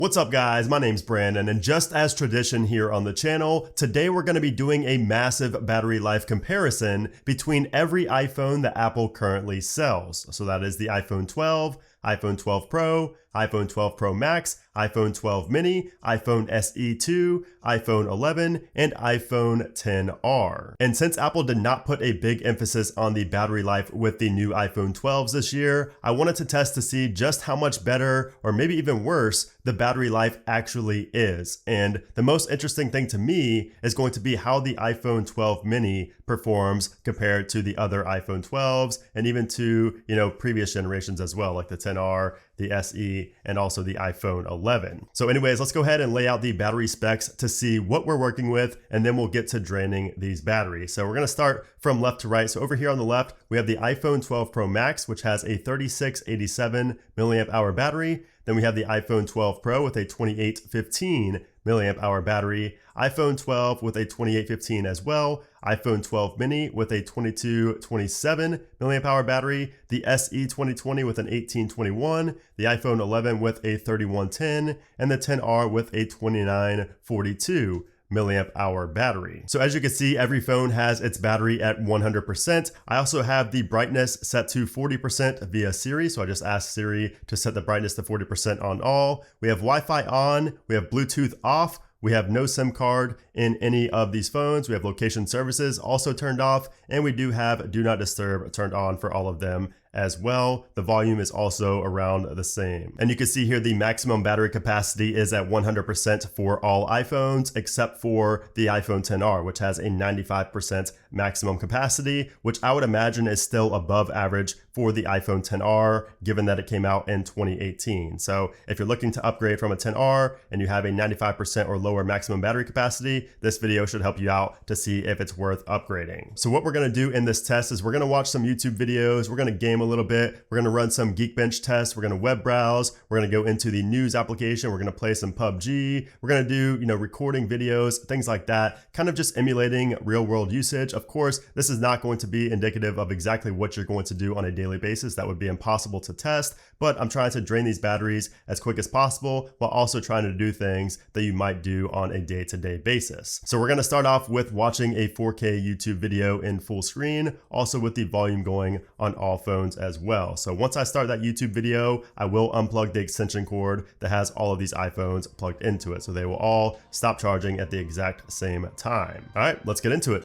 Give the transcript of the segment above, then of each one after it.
What's up guys, my name's Brandon, and just as tradition here on the channel, today we're going to be doing a massive battery life comparison between every iPhone that Apple currently sells. So that is the iPhone 12, iPhone 12 Pro, iPhone 12 Pro Max, iPhone 12 mini, iPhone SE 2, iPhone 11, and iPhone XR. And since Apple did not put a big emphasis on the battery life with the new iPhone 12s this year, I wanted to test to see just how much better, or maybe even worse, the battery life actually is. And the most interesting thing to me is going to be how the iPhone 12 mini performs compared to the other iPhone 12s and even to, previous generations as well, like the XR, the SE, and also the iPhone 11. So anyways, let's go ahead and lay out the battery specs to see what we're working with, and then we'll get to draining these batteries. So we're gonna start from left to right. So over here on the left, we have the iPhone 12 Pro Max, which has a 3687 milliamp hour battery. Then we have the iPhone 12 Pro with a 2815 milliamp hour battery, iPhone 12 with a 2815 as well, iPhone 12 mini with a 2227 milliamp hour battery, the SE 2020 with an 1821, the iPhone 11 with a 3110, and the XR with a 2942 milliamp hour battery. So as you can see, every phone has its battery at 100%. I also have the brightness set to 40% via Siri. So I just asked Siri to set the brightness to 40% on all. We have Wi-Fi on, we have Bluetooth off, we have no SIM card in any of these phones. We have location services also turned off, and we do have Do Not Disturb turned on for all of them as well. The volume is also around the same. And you can see here the maximum battery capacity is at 100% for all iPhones, except for the iPhone XR, which has a 95% maximum capacity, which I would imagine is still above average for the iPhone XR, given that it came out in 2018. So if you're looking to upgrade from a XR and you have a 95% or lower maximum battery capacity, this video should help you out to see if it's worth upgrading. So what we're gonna do in this test is we're gonna watch some YouTube videos, we're gonna game a little bit, we're gonna run some Geekbench tests, we're gonna web browse, we're gonna go into the news application, we're gonna play some PUBG, we're gonna do, recording videos, things like that, kind of just emulating real world usage. Of course, this is not going to be indicative of exactly what you're going to do on a daily basis. That would be impossible to test, but I'm trying to drain these batteries as quick as possible while also trying to do things that you might do on a day-to-day basis. So we're gonna start off with watching a 4K YouTube video in full screen, also with the volume going on all phones as well. So once I start that YouTube video, I will unplug the extension cord that has all of these iPhones plugged into it. So they will all stop charging at the exact same time. All right, let's get into it.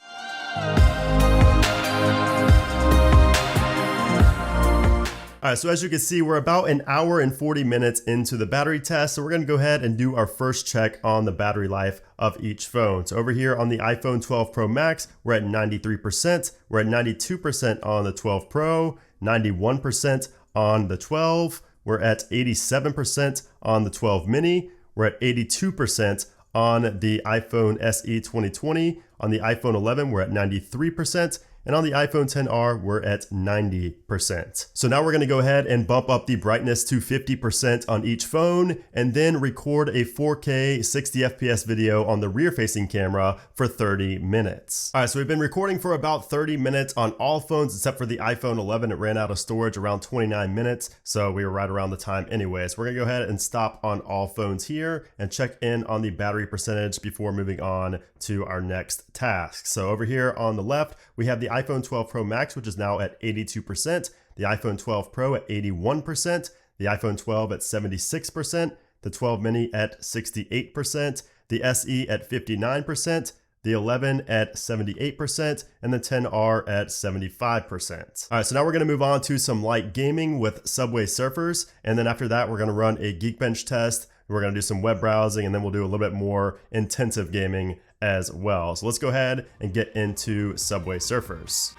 All right, so as you can see, we're about an hour and 40 minutes into the battery test. So we're gonna go ahead and do our first check on the battery life of each phone. So over here on the iPhone 12 Pro Max, we're at 93%. We're at 92% on the 12 Pro, 91% on the 12. We're at 87% on the 12 mini. We're at 82% on the iPhone SE 2020. On the iPhone 11, we're at 93%. And on the iPhone XR, we're at 90%. So now we're gonna go ahead and bump up the brightness to 50% on each phone, and then record a 4K 60 FPS video on the rear facing camera for 30 minutes. All right, so we've been recording for about 30 minutes on all phones except for the iPhone 11. It ran out of storage around 29 minutes, so we were right around the time anyways. We're gonna go ahead and stop on all phones here and check in on the battery percentage before moving on to our next task. So over here on the left, we have the iPhone 12 Pro Max, which is now at 82%, the iPhone 12 Pro at 81%, the iPhone 12 at 76%, the 12 mini at 68%, the SE at 59%, the 11 at 78%, and the XR at 75%. All right, so now we're gonna move on to some light gaming with Subway Surfers, and then after that, we're gonna run a Geekbench test. We're gonna do some web browsing, and then we'll do a little bit more intensive gaming as well. So let's go ahead and get into Subway Surfers.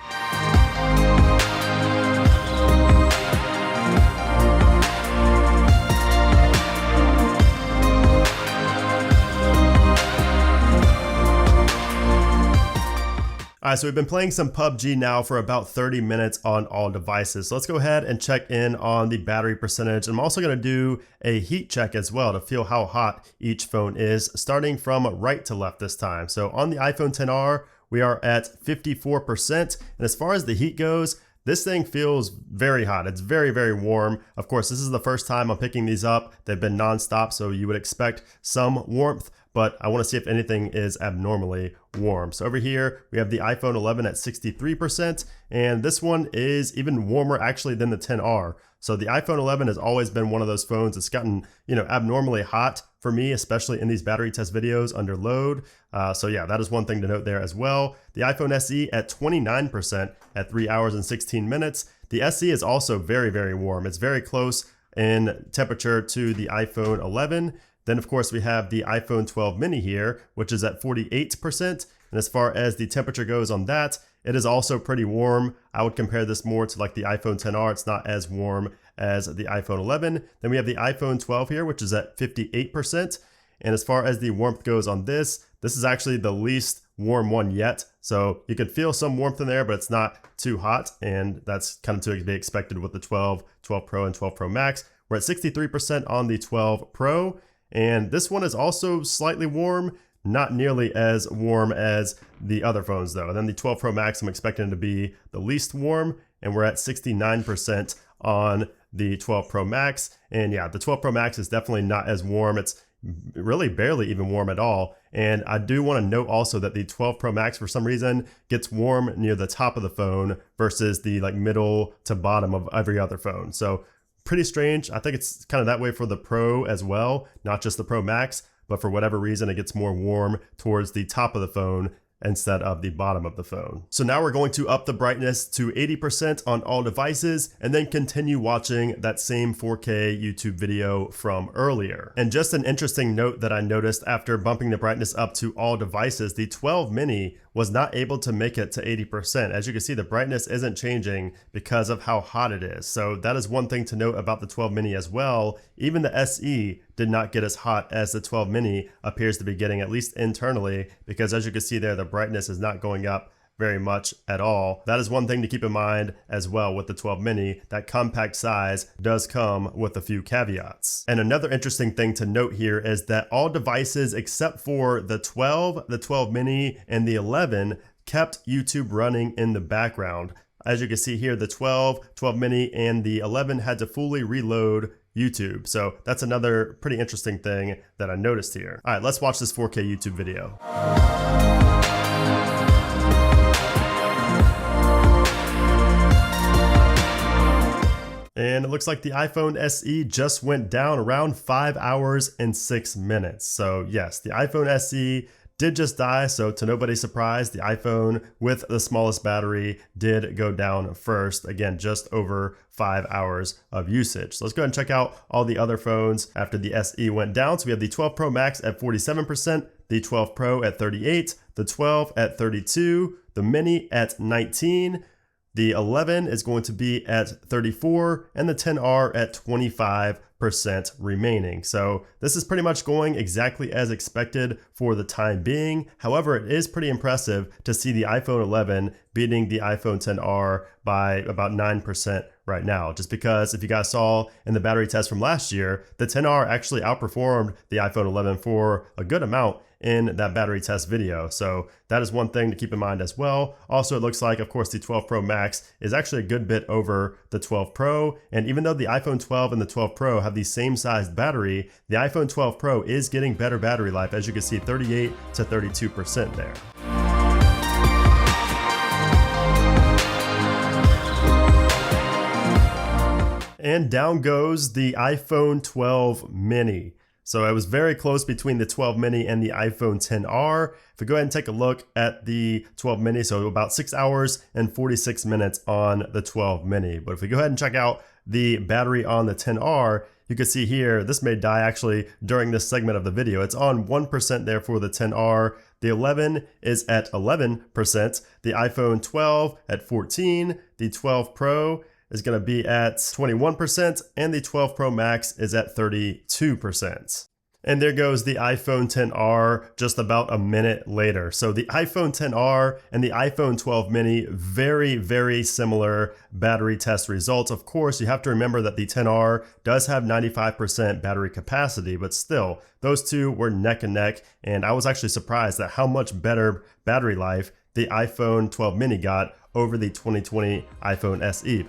All right, so we've been playing some PUBG now for about 30 minutes on all devices. So let's go ahead and check in on the battery percentage. I'm also gonna do a heat check as well to feel how hot each phone is, starting from right to left this time. So on the iPhone XR, we are at 54%. And as far as the heat goes, this thing feels very hot. It's very, very warm. Of course, this is the first time I'm picking these up. They've been nonstop, so you would expect some warmth, but I want to see if anything is abnormally warm. So over here, we have the iPhone 11 at 63%, and this one is even warmer actually than the XR. So the iPhone 11 has always been one of those phones that's gotten, abnormally hot for me, especially in these battery test videos under load. So yeah, that is one thing to note there as well. The iPhone SE at 29% at 3 hours and 16 minutes. The SE is also very, very warm. It's very close in temperature to the iPhone 11. Then of course we have the iPhone 12 mini here, which is at 48%. And as far as the temperature goes on that, it is also pretty warm. I would compare this more to like the iPhone XR. It's not as warm as the iPhone 11. Then we have the iPhone 12 here, which is at 58%. And as far as the warmth goes on this is actually the least warm one yet. So you can feel some warmth in there, but it's not too hot. And that's kind of to be expected with the 12, 12 Pro, and 12 Pro Max. We're at 63% on the 12 Pro. And this one is also slightly warm, not nearly as warm as the other phones though. And then the 12 Pro Max, I'm expecting to be the least warm, and we're at 69% on the 12 Pro Max. And yeah, the 12 Pro Max is definitely not as warm. It's really barely even warm at all. And I do want to note also that the 12 Pro Max for some reason gets warm near the top of the phone versus the like middle to bottom of every other phone. So pretty strange. I think it's kind of that way for the Pro as well, not just the Pro Max, but for whatever reason, it gets more warm towards the top of the phone instead of the bottom of the phone. So now we're going to up the brightness to 80% on all devices and then continue watching that same 4K YouTube video from earlier. And just an interesting note that I noticed after bumping the brightness up to all devices, the 12 mini was not able to make it to 80%. As you can see, the brightness isn't changing because of how hot it is. So that is one thing to note about the 12 mini as well. Even the SE did not get as hot as the 12 mini appears to be getting, at least internally, because as you can see there, the brightness is not going up very much at all. That is one thing to keep in mind as well with the 12 mini. That compact size does come with a few caveats. And another interesting thing to note here is that all devices except for the 12 mini, and the 11 kept YouTube running in the background. As you can see here, the 12 mini, and the 11 had to fully reload YouTube. So that's another pretty interesting thing that I noticed here. All right, let's watch this 4K YouTube video. And it looks like the iPhone SE just went down around 5 hours and 6 minutes. So yes, the iPhone SE did just die. So to nobody's surprise, the iPhone with the smallest battery did go down first. Again, just over 5 hours of usage. So let's go ahead and check out all the other phones after the SE went down. So we have the 12 Pro Max at 47%, the 12 Pro at 38%, the 12 at 32%, the Mini at 19%, the 11 is going to be at 34%, and the XR at 25% remaining. So this is pretty much going exactly as expected for the time being. However, it is pretty impressive to see the iPhone 11 beating the iPhone XR by about 9% right now. Just because if you guys saw in the battery test from last year, the XR actually outperformed the iPhone 11 for a good amount in that battery test video. So that is one thing to keep in mind as well. Also, it looks like, of course, the 12 Pro Max is actually a good bit over the 12 Pro. And even though the iPhone 12 and the 12 Pro have the same sized battery, the iPhone 12 Pro is getting better battery life. As you can see, 38 to 32% there. And down goes the iPhone 12 mini. So it was very close between the 12 mini and the iPhone XR. If we go ahead and take a look at the 12 mini, so about 6 hours and 46 minutes on the 12 mini. But if we go ahead and check out the battery on the XR, you can see here, this may die actually during this segment of the video. It's on 1% there for the XR. The 11 is at 11%. The iPhone 12 at 14%. The 12 Pro is going to be at 21%, and the 12 Pro Max is at 32%. And there goes the iPhone XR just about a minute later. So the iPhone XR and the iPhone 12 mini, very, very similar battery test results. Of course, you have to remember that the XR does have 95% battery capacity, but still, those two were neck and neck. And I was actually surprised at how much better battery life the iPhone 12 mini got over the 2020 iPhone SE.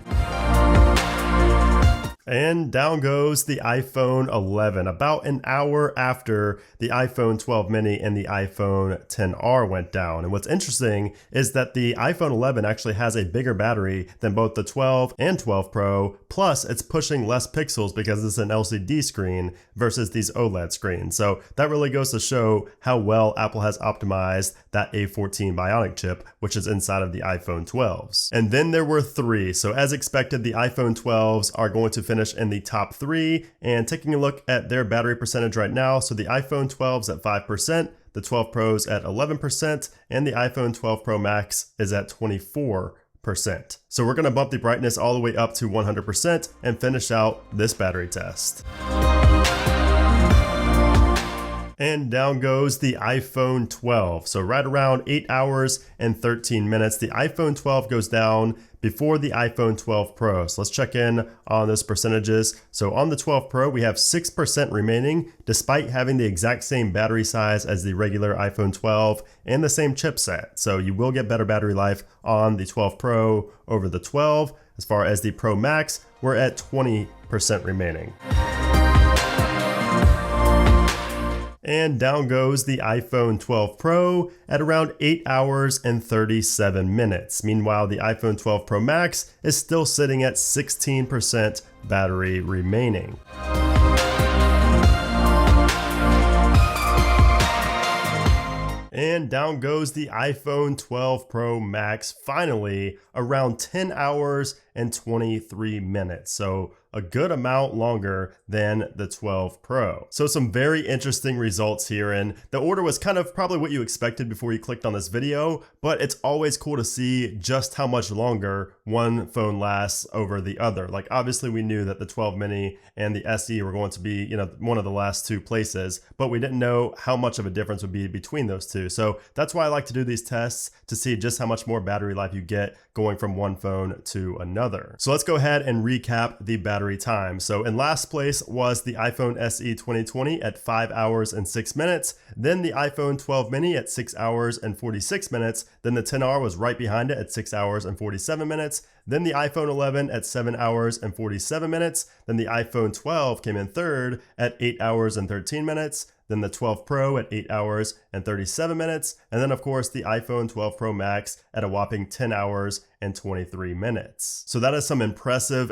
And down goes the iPhone 11, about an hour after the iPhone 12 mini and the iPhone XR went down. And what's interesting is that the iPhone 11 actually has a bigger battery than both the 12 and 12 Pro, plus it's pushing less pixels because it's an LCD screen versus these OLED screens. So that really goes to show how well Apple has optimized that A14 Bionic chip, which is inside of the iPhone 12s. And then there were three. So as expected, the iPhone 12s are going to finish in the top three, and taking a look at their battery percentage right now. So the iPhone 12's at 5%, the 12 Pro's at 11%, and the iPhone 12 Pro Max is at 24%. So we're gonna bump the brightness all the way up to 100% and finish out this battery test. And down goes the iPhone 12. So right around 8 hours and 13 minutes, the iPhone 12 goes down before the iPhone 12 Pro. So let's check in on those percentages. So on the 12 Pro, we have 6% remaining, despite having the exact same battery size as the regular iPhone 12 and the same chipset. So you will get better battery life on the 12 Pro over the 12. As far as the Pro Max, we're at 20% remaining. And down goes the iPhone 12 Pro at around 8 hours and 37 minutes. Meanwhile, the iPhone 12 Pro Max is still sitting at 16% battery remaining. And down goes the iPhone 12 Pro Max, finally, around 10 hours and 23 minutes. So a good amount longer than the 12 Pro. So some very interesting results here, and the order was kind of probably what you expected before you clicked on this video, but it's always cool to see just how much longer one phone lasts over the other. Like obviously we knew that the 12 mini and the SE were going to be, one of the last two places, but we didn't know how much of a difference would be between those two. So that's why I like to do these tests, to see just how much more battery life you get going from one phone to another. So let's go ahead and recap the battery time. So in last place was the iPhone SE 2020 at 5 hours and 6 minutes, then the iPhone 12 mini at 6 hours and 46 minutes, then the XR was right behind it at 6 hours and 47 minutes, then the iPhone 11 at 7 hours and 47 minutes, then the iPhone 12 came in third at 8 hours and 13 minutes, then the 12 Pro at 8 hours and 37 minutes, and then of course the iPhone 12 Pro Max at a whopping 10 hours and 23 minutes. So that is some impressive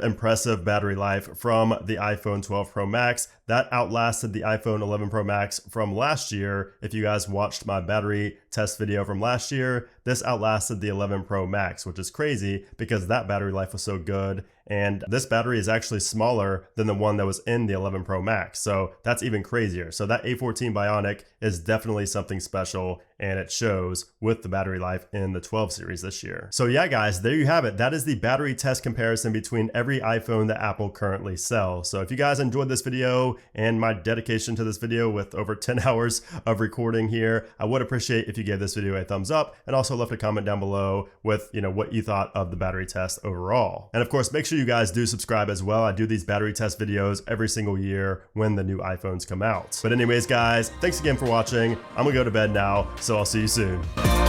battery life from the iPhone 12 Pro Max. That outlasted the iPhone 11 Pro Max from last year. If you guys watched my battery test video from last year, this outlasted the 11 Pro Max, which is crazy because that battery life was so good. And this battery is actually smaller than the one that was in the 11 Pro Max. So that's even crazier. So that A14 Bionic is definitely something special, and it shows with the battery life in the 12 series this year. So yeah, guys, there you have it. That is the battery test comparison between every iPhone that Apple currently sells. So if you guys enjoyed this video and my dedication to this video with over 10 hours of recording here, I would appreciate if you gave this video a thumbs up and also left a comment down below with, what you thought of the battery test overall. And of course, make sure you guys do subscribe as well. I do these battery test videos every single year when the new iPhones come out. But anyways, guys, thanks again for watching. I'm gonna go to bed now, so I'll see you soon.